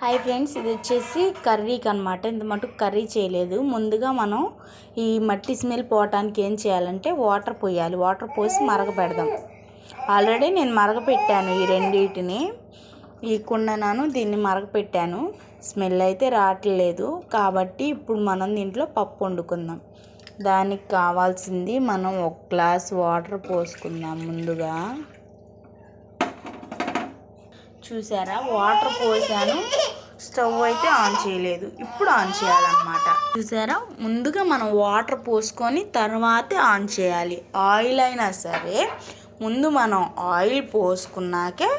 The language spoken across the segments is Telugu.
హాయ్ ఫ్రెండ్స్, ఇది వచ్చేసి కర్రీకి అనమాట. ఇంత మటుకు కర్రీ చేయలేదు. ముందుగా మనం ఈ మట్టి స్మెల్ పోవటానికి ఏం చేయాలంటే వాటర్ పోయాలి. వాటర్ పోసి మరగపెడదాం. ఆల్రెడీ నేను మరగపెట్టాను ఈ రెండింటిని. ఈ కుండనాను దీన్ని మరగపెట్టాను. స్మెల్ అయితే రావట్లేదు. కాబట్టి ఇప్పుడు మనం దీంట్లో పప్పు వండుకుందాం. దానికి కావాల్సింది మనం 1 గ్లాస్ వాటర్ పోసుకుందాం. ముందుగా చూసారా, వాటర్ పోసాను. స్టవ్ అయితే ఆన్ చేయలేదు. ఇప్పుడు ఆన్ చేయాలన్నమాట. చూసారా, ముందుగా మనం వాటర్ పోసుకొని తర్వాతే ఆన్ చేయాలి. ఆయిల్ అయినా సరే ముందు మనం ఆయిల్ పోసుకున్నాకే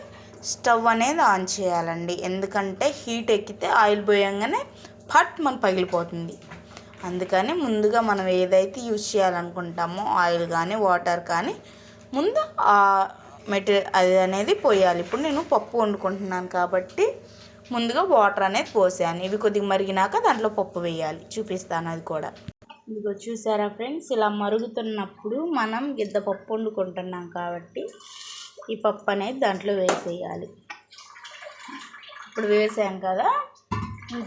స్టవ్ అనేది ఆన్ చేయాలండి. ఎందుకంటే హీట్ ఎక్కితే ఆయిల్ పోయంగానే పట్ మన పగిలిపోతుంది. అందుకని ముందుగా మనం ఏదైతే యూజ్ చేయాలనుకుంటామో ఆయిల్ కానీ వాటర్ కానీ ముందు మెటీరియల్ అది అనేది పోయాలి. ఇప్పుడు నేను పప్పు వండుకుంటున్నాను కాబట్టి ముందుగా వాటర్ అనేది పోసాను. ఇవి కొద్దిగా మరిగినాక దాంట్లో పప్పు వేయాలి. చూపిస్తాను అది కూడా. ఇదిగో చూసారా ఫ్రెండ్స్, ఇలా మరుగుతున్నప్పుడు మనం పప్పు వండుకుంటున్నాం కాబట్టి ఈ పప్పు అనేది దాంట్లో వేసేయాలి. ఇప్పుడు వేసాం కదా,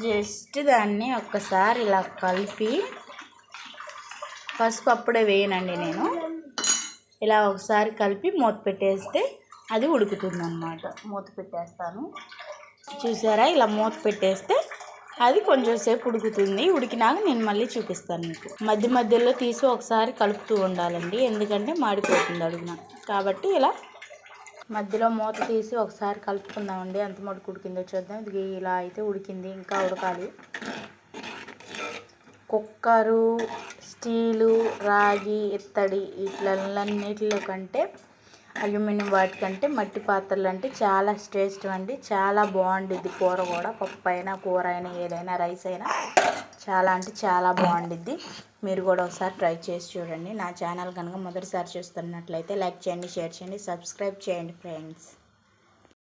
జస్ట్ దాన్ని ఒక్కసారి ఇలా కలిపి, పసుపు అప్పుడే వేయనండి నేను. ఇలా ఒకసారి కలిపి మూత పెట్టేస్తే అది ఉడుకుతుంది అన్నమాట. మూత పెట్టేస్తాను. చూసారా, ఇలా మూత పెట్టేస్తే అది కొంచెం సేపు ఉడుకుతుంది. ఉడికినాక నేను మళ్ళీ చూపిస్తాను మీకు. మధ్య మధ్యలో తీసి ఒకసారి కలుపుతూ ఉండాలండి, ఎందుకంటే మాడిపోతుంది అడుగున. కాబట్టి ఇలా మధ్యలో మూత తీసి ఒకసారి కలుపుకుందామండి. ఎంత మటుకు ఉడికిందో చూద్దాం. ఇది ఇలా అయితే ఉడికింది, ఇంకా ఉడకాలి. కుక్కరు, స్టీలు, రాగి, ఇత్తడి ఇట్లన్నిటిలో కంటే అల్యూమినియం వాటికంటే మట్టి పాత్రలు అంటే చాలా శ్రేష్టం అండి. చాలా బాగుండిద్ది కూర కూడా. పప్పు అయినా కూర అయినా ఏదైనా రైస్ అయినా చాలా అంటే చాలా బాగుండిద్ది. మీరు కూడా ఒకసారి ట్రై చేసి చూడండి. నా ఛానల్ కనుక మొదటిసారి చూస్తున్నట్లయితే లైక్ చేయండి, షేర్ చేయండి, సబ్స్క్రైబ్ చేయండి ఫ్రెండ్స్.